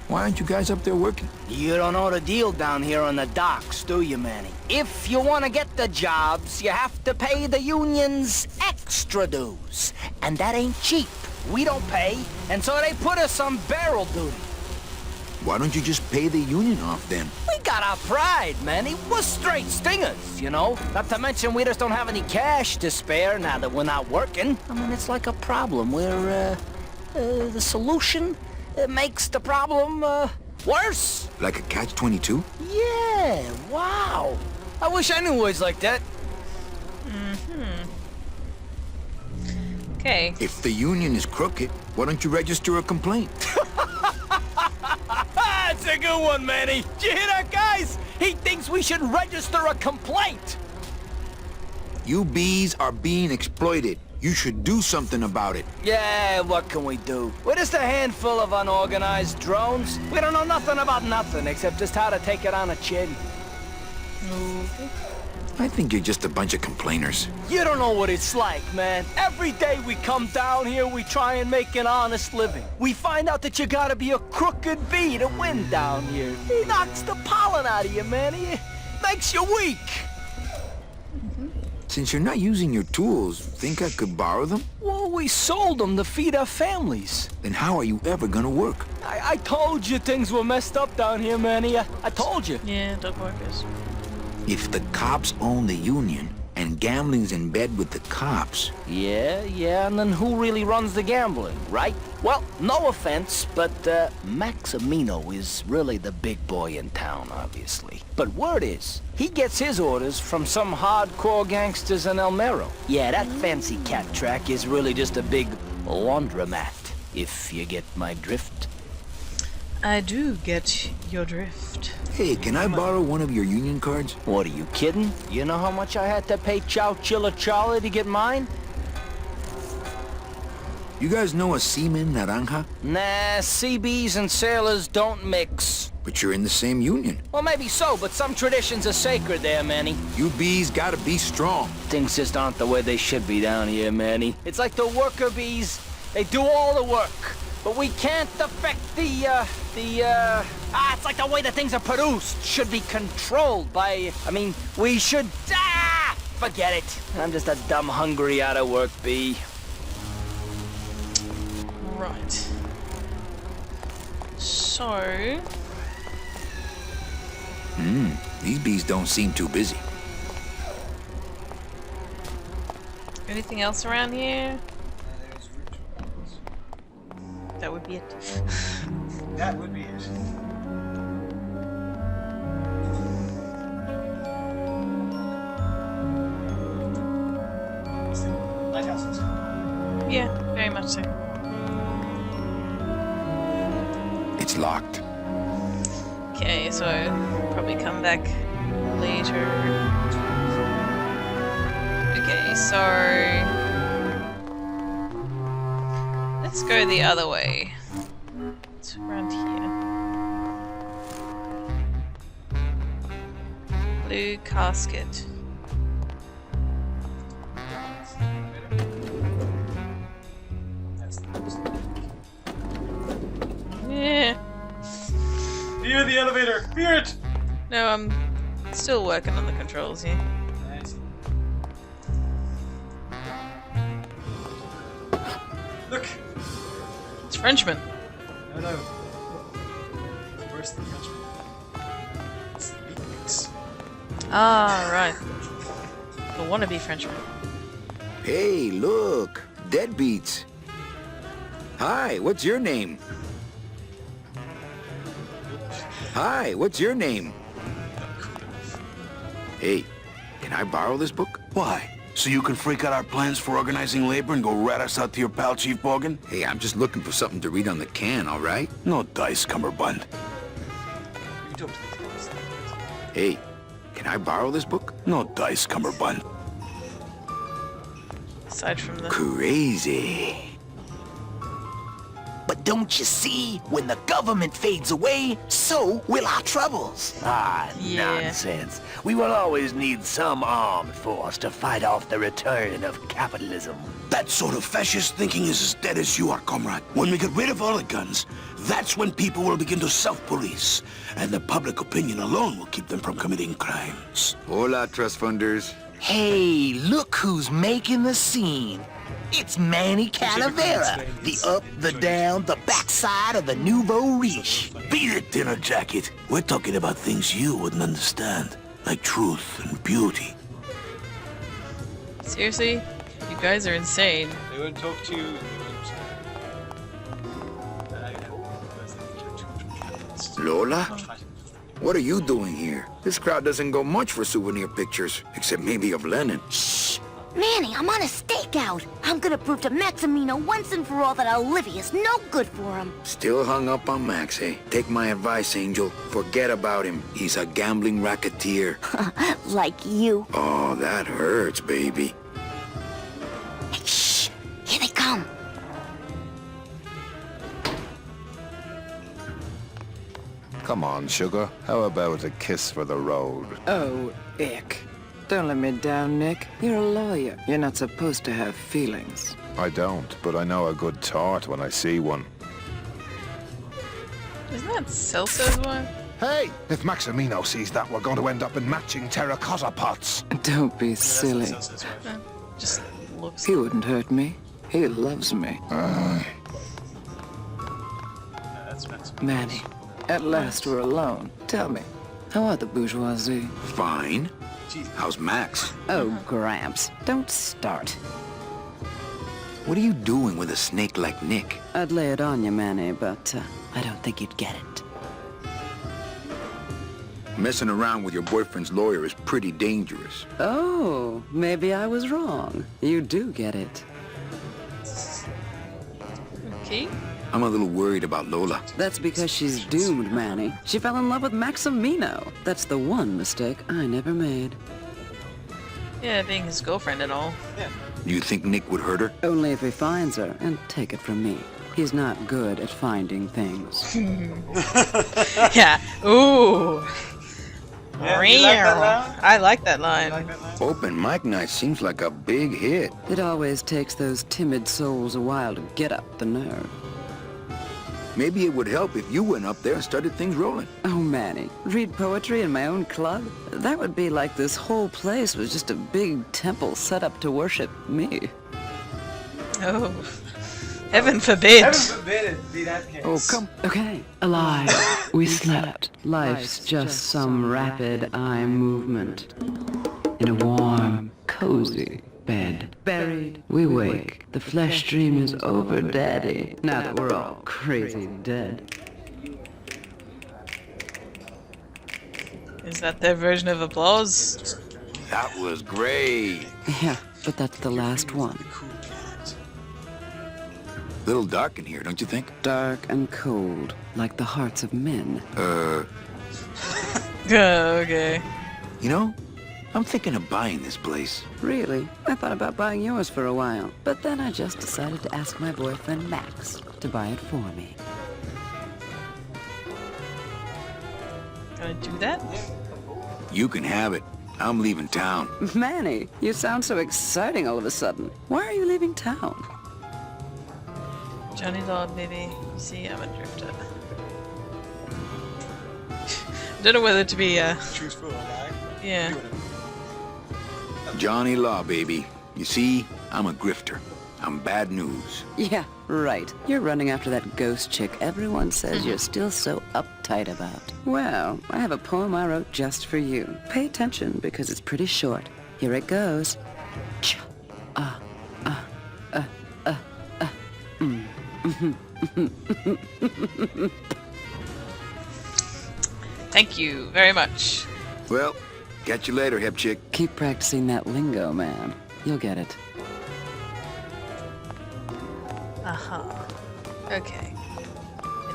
Why aren't you guys up there working? You don't know the deal down here on the docks, do you, Manny? If you want to get the jobs, you have to pay the unions extra dues. And that ain't cheap. We don't pay, and so they put us on barrel duty. Why don't you just pay the union off then? We got our pride, Manny. We're straight stingers, you know? Not to mention we just don't have any cash to spare now that we're not working. I mean, it's like a problem where, the solution makes the problem, worse. Like a catch-22? Yeah, wow. I wish I knew words like that. Okay. If the union is crooked, why don't you register a complaint? That's a good one, Manny. Did you hear that, guys? He thinks we should register a complaint. You bees are being exploited. You should do something about it. Yeah, what can we do? We're just a handful of unorganized drones. We don't know nothing about nothing except just how to take it on a chin. I think you're just a bunch of complainers. You don't know what it's like, man. Every day we come down here, we try and make an honest living. We find out that you gotta be a crooked bee to win down here. He knocks the pollen out of you, man. He makes you weak. Since you're not using your tools, think I could borrow them? Well, we sold them to feed our families. Then how are you ever gonna work? I told you things were messed up down here, Manny. I told you. Yeah, dog workers. If the cops own the union, and gambling's in bed with the cops... Yeah, and then who really runs the gambling, right? Well, no offense, but Maximino is really the big boy in town, obviously. But word is, he gets his orders from some hardcore gangsters in El Mero. Yeah, that fancy cat track is really just a big laundromat, if you get my drift. I do get your drift. Hey, can I borrow one of your union cards? What, are you kidding? You know how much I had to pay Chow Chilla Charlie to get mine? You guys know a seaman naranja? Nah, CBs and sailors don't mix. But you're in the same union. Well, maybe so, but some traditions are sacred there, Manny. You bees gotta be strong. Things just aren't the way they should be down here, Manny. It's like the worker bees. They do all the work. But we can't affect it's like the way that things are produced should be controlled by, we should, forget it. I'm just a dumb, hungry, out-of-work bee. Right. So... These bees don't seem too busy. anything else around here? That would be it. That would be it. Lighthouses. Yeah, very much so. It's locked. Okay, so probably come back later. Okay, so let's go the other way. It's around here. Blue casket. Yeah. Fear the elevator! Fear it! No, I'm still working on the controls here. Nice. Look! It's Frenchman. No. It's worse than Frenchman. It's the beatniks. Ah, right. The wannabe Frenchman. Hey, look! Deadbeats! Hi, what's your name? Hi, what's your name? Hey, can I borrow this book? Why? So you can freak out our plans for organizing labor and go rat us out to your pal, Chief Bogan? Hey, I'm just looking for something to read on the can, all right? No dice, Cummerbund. You talk to the police. Hey, can I borrow this book? No dice, Cummerbund. Aside from the... Crazy. But don't you see, when the government fades away, so will our troubles. Ah, Yeah. nonsense. We will always need some armed force to fight off the return of capitalism. That sort of fascist thinking is as dead as you are, comrade. When we get rid of all the guns, that's when people will begin to self-police. And the public opinion alone will keep them from committing crimes. Hola, trust funders. Hey, look who's making the scene. It's Manny Calavera, the up, the down, the backside of the nouveau riche. Beat it, dinner jacket. We're talking about things you wouldn't understand, like truth and beauty. Seriously? You guys are insane. They won't talk to you. Lola? What are you doing here? This crowd doesn't go much for souvenir pictures, except maybe of Lenin. Shh! Manny, I'm on a stakeout. I'm gonna prove to Maximino once and for all that Olivia's no good for him. Still hung up on Max, eh? Take my advice, Angel. Forget about him. He's a gambling racketeer. Like you. Oh, that hurts, baby. Hey, shh! Here they come. Come on, sugar. How about a kiss for the road? Oh, ick. Don't let me down, Nick. You're a lawyer. You're not supposed to have feelings. I don't, but I know a good tart when I see one. Isn't that Celso's wife? Hey! If Maximino sees that, we're going to end up in matching terracotta pots. Don't be silly. Just looks... He wouldn't hurt me. He loves me. Manny, at last we're alone. Tell me, how are the bourgeoisie? Fine. How's Max? Oh, Gramps, don't start. What are you doing with a snake like Nick? I'd lay it on you, Manny, but I don't think you'd get it. Messing around with your boyfriend's lawyer is pretty dangerous. Oh, maybe I was wrong. You do get it. Okay. I'm a little worried about Lola. That's because she's doomed, Manny. She fell in love with Maximino. That's the one mistake I never made. Yeah, being his girlfriend and all. You think Nick would hurt her? Only if he finds her, and take it from me. He's not good at finding things. Yeah. Ooh. Yeah, you like that line? I like that line. Open mic night seems like a big hit. It always takes those timid souls a while to get up the nerve. Maybe it would help if you went up there and started things rolling. Oh, Manny, read poetry in my own club? That would be like this whole place was just a big temple set up to worship me. Oh. Heaven forbid. Heaven forbid it be that case. Oh, come. Okay. Alive. We slept. Life's just some rapid eye movement. In a warm, cozy bed. Buried. We wake. The flesh dream is over, Daddy. Now that we're all crazy dead. Is that their version of applause? That was great. Yeah, but that's the last one. Little dark in here, don't you think? Dark and cold, like the hearts of men. Okay. You know, I'm thinking of buying this place. Really? I thought about buying yours for a while, but then I just decided to ask my boyfriend Max to buy it for me. Gonna do that? You can have it. I'm leaving town. Manny, you sound so exciting all of a sudden. Why are you leaving town? Johnny Law, baby. You see, I'm a drifter. Don't know whether to be, Truthful or lie. yeah. Johnny Law, baby. You see, I'm a grifter. I'm bad news. Yeah, right. You're running after that ghost chick everyone says you're still so uptight about. Well, I have a poem I wrote just for you. Pay attention because it's pretty short. Here it goes. Ch ah ah Thank you very much. Well, catch you later, hip chick. Keep practicing that lingo, man. You'll get it. Okay.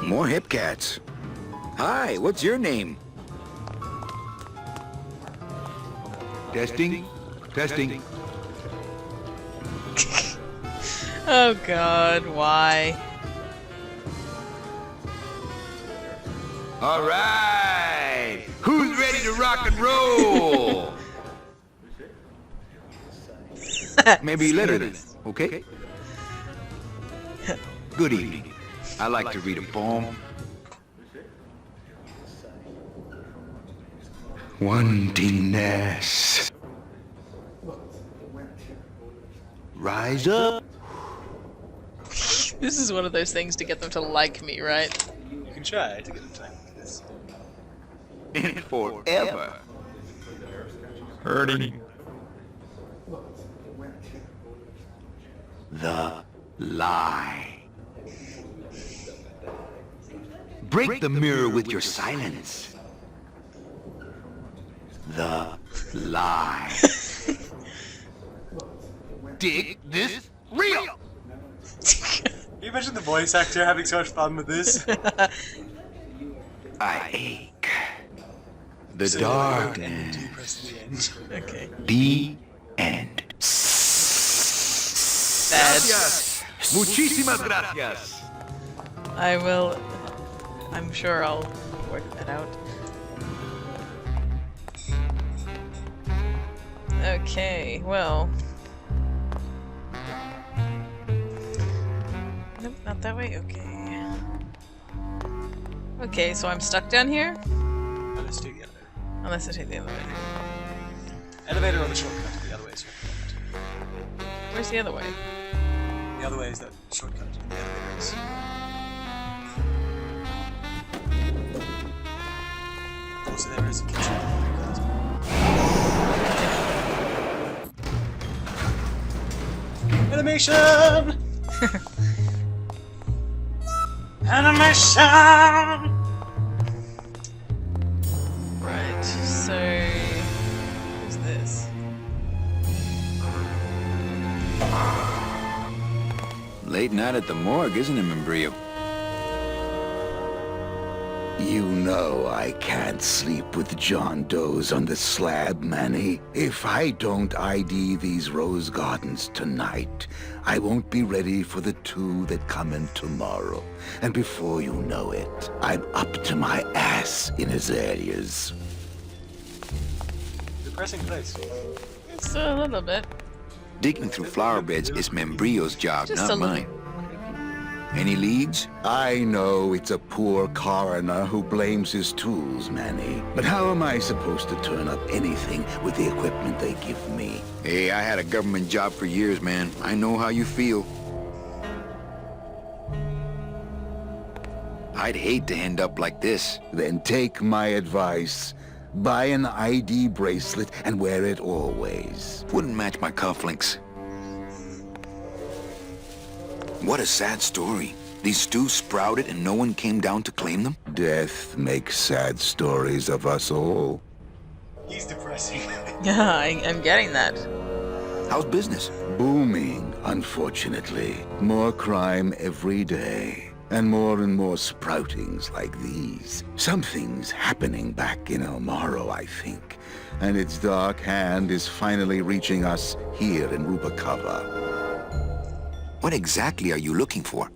More hip cats. Hi, what's your name? Testing? Testing. Oh god, why? All right. Who's ready to rock and roll? Maybe later then, okay? Good evening. I like to read a poem. Wantingness. Rise up. This is one of those things to get them to like me, right? You can try to get them to like this. And forever. Hurting. The lie. Break the mirror with your silence. The lie. Dig this real. Can you imagine the voice actor having so much fun with this? I ache. The darkness. Do press the end. Okay. The end. That's... Muchísimas gracias. I will... I'm sure I'll work that out. Okay, well... Nope, not that way? Okay. Okay, so I'm stuck down here? Let's do the elevator. Unless I take the other way. Elevator or the shortcut? The other way is shortcut. Where's the other way? The other way is that shortcut. The elevator is. Also, there is a kitchen. Animation! Animation! Right, so... who's this? Late night at the morgue, isn't it, Membrillo? You know I can't sleep with John Doe's on the slab, Manny. If I don't ID these rose gardens tonight, I won't be ready for the two that come in tomorrow. And before you know it, I'm up to my ass in azaleas. Depressing place. It's a little bit. Digging through flower beds is Membrillo's job, Just not a little. mine. Any leads? I know it's a poor coroner who blames his tools, Manny. But how am I supposed to turn up anything with the equipment they give me? Hey, I had a government job for years, man. I know how you feel. I'd hate to end up like this. Then take my advice. Buy an ID bracelet and wear it always. Wouldn't match my cufflinks. What a sad story. These stews sprouted and no one came down to claim them? Death makes sad stories of us all. He's depressing. Yeah, I'm getting that. How's business? Booming, unfortunately. More crime every day. And more sproutings like these. Something's happening back in El Morro, I think. And its dark hand is finally reaching us here in Rubacava. What exactly are you looking for?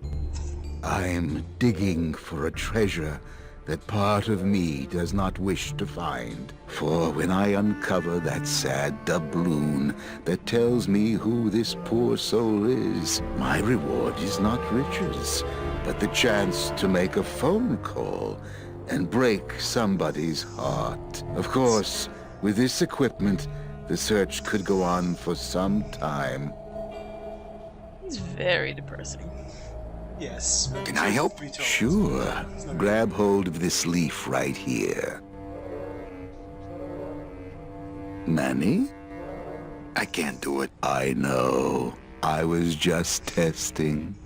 I'm digging for a treasure that part of me does not wish to find. For when I uncover that sad doubloon that tells me who this poor soul is, my reward is not riches, but the chance to make a phone call and break somebody's heart. Of course, with this equipment, the search could go on for some time. It's very depressing. Yes. Can I help? Sure. Grab hold of this leaf right here. Manny? I can't do it. I know. I was just testing.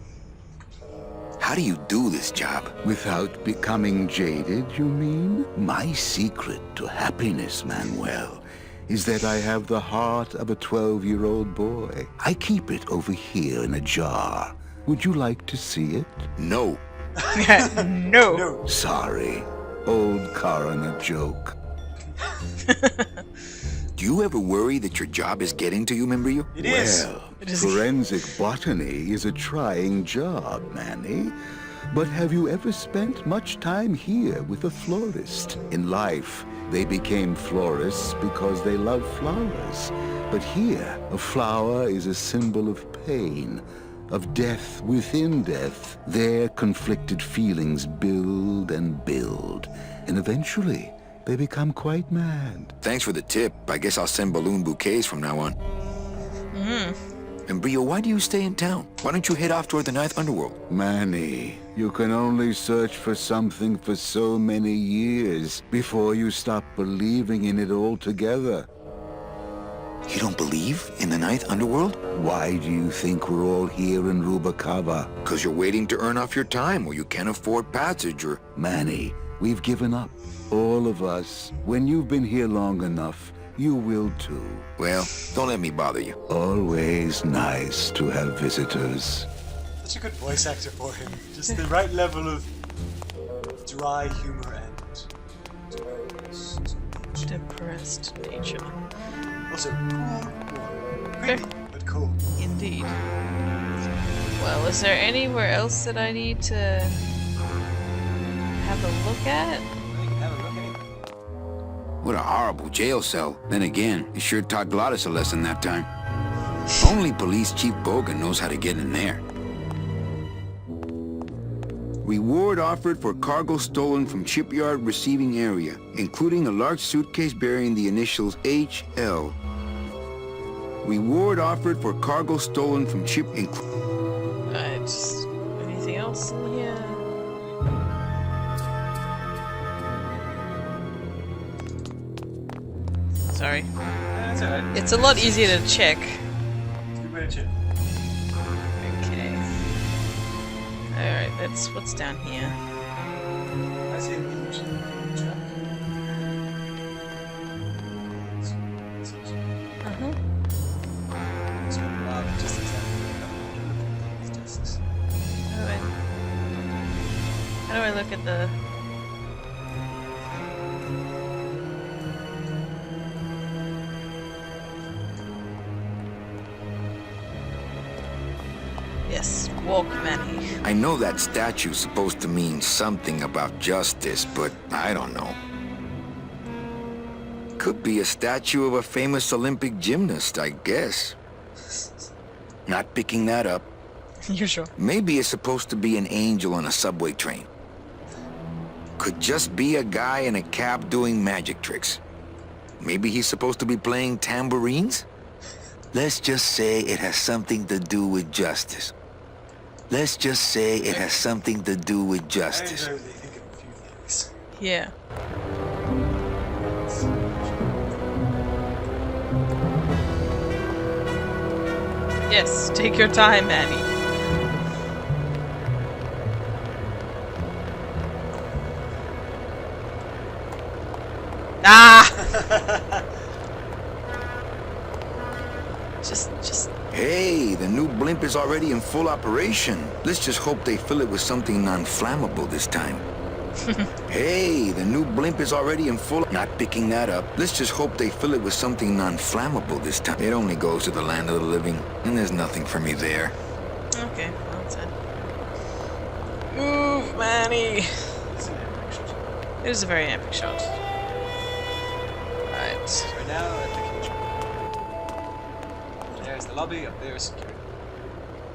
How do you do this job? Without becoming jaded, you mean? My secret to happiness, Manuel, is that I have the heart of a 12-year-old boy. I keep it over here in a jar. Would you like to see it? No. No. Sorry. Old coroner joke. Do you ever worry that your job is getting to you, Membrillo? It is. Well, forensic botany is a trying job, Manny. But have you ever spent much time here with a florist? In life, they became florists because they love flowers. But here, a flower is a symbol of pain, of death within death. Their conflicted feelings build and build, and eventually they become quite mad. Thanks for the tip. I guess I'll send balloon bouquets from now on. Membrillo, why do you stay in town? Why don't you head off toward the Ninth Underworld? Manny, you can only search for something for so many years before you stop believing in it altogether. You don't believe in the Ninth Underworld? Why do you think we're all here in Rubacava? Because you're waiting to earn off your time, or you can't afford passage, or... Manny, we've given up. All of us. When you've been here long enough, you will too. Well, don't let me bother you. Always nice to have visitors. Such a good voice actor for him. Just the right level of dry humor and Depressed nature. also cool. Creepy, but cool. Indeed. Well, is there anywhere else that I need to have a look at? What a horrible jail cell. Then again, it sure taught Glottis a lesson that time. Only Police Chief Bogan knows how to get in there. Reward offered for cargo stolen from shipyard receiving area, including a large suitcase bearing the initials HL. Reward offered for cargo stolen from ship... Just anything else in here? Sorry. That's alright. It's a lot easier to check. Good way to check. Okay. Alright, that's what's down here. I see an image in the truck. Just exactly desks. How do I look at the... Yes, walk Manny. I know that statue's supposed to mean something about justice, but I don't know. Could be a statue of a famous Olympic gymnast, I guess. Not picking that up. You sure? Maybe it's supposed to be an angel on a subway train. Could just be a guy in a cab doing magic tricks. Maybe he's supposed to be playing tambourines? Let's just say it has something to do with justice. Let's just say it has something to do with justice. I think of a few things. Yeah. Yes, take your time, Manny. Ah! just... Hey, the new blimp is already in full operation. Let's just hope they fill it with something non-flammable this time. Hey, the new blimp is already in full... Not picking that up. Let's just hope they fill it with something non-flammable this time. It only goes to the land of the living, and there's nothing for me there. Okay, well that's it. Move, Manny! It is a very epic shot. Right. We're now at the kitchen. There's the lobby, up there is security.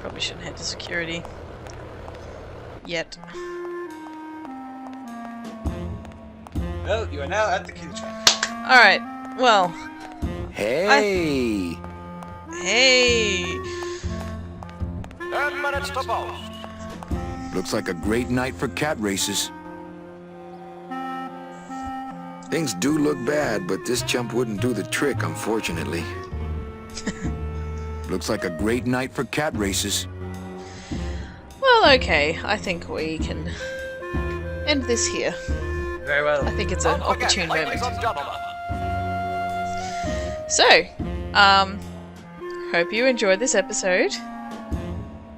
Probably shouldn't head to security. Yet. Well, you are now at the kitty track. Alright, well. Hey! Hey! 10 minutes to post. Looks like a great night for cat races. Things do look bad, but this chump wouldn't do the trick, unfortunately. Looks like a great night for cat races. Well, okay. I think we can end this here. Very well. I think it's an opportune moment. So, hope you enjoyed this episode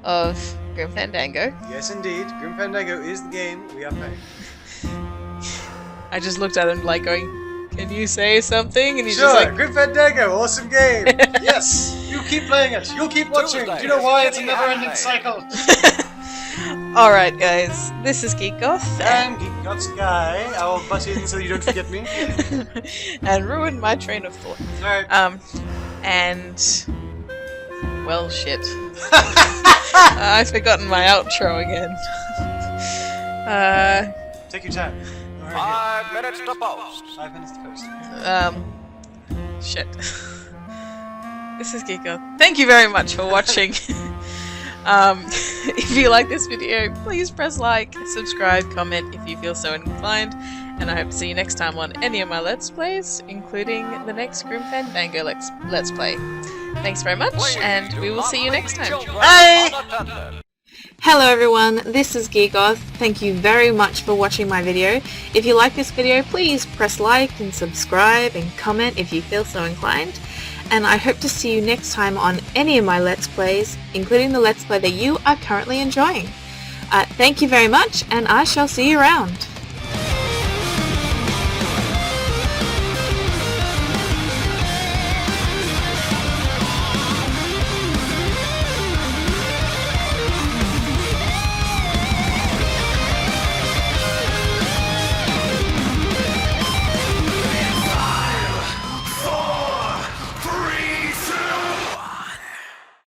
of Grim Fandango. Yes, indeed. Grim Fandango is the game we are playing. I just looked at him like going, "Can you say something?" And he's Sure, just like, Grim Fandango, awesome game. Yes, you keep playing it. You'll keep watching. Do you know why it's a never-ending cycle? Alright guys, this is Geek Goth. And Geek Goth's guy. I'll butt in so you don't forget me. And ruin my train of thought. Alright. And... well, shit. I've forgotten my outro again. Take your time. 5 minutes to post. 5 minutes to post. Shit. This is Geek Goth. Thank you very much for watching. If you like this video, please press like, subscribe, comment if you feel so inclined, and I hope to see you next time on any of my Let's Plays, including the next Grim Fandango Let's Play. Thanks very much, and we will see you next time. Bye! Hello everyone, this is Geekoth. Thank you very much for watching my video. If you like this video, please press like and subscribe and comment if you feel so inclined. And I hope to see you next time on any of my Let's Plays, including the Let's Play that you are currently enjoying. Thank you very much, and I shall see you around.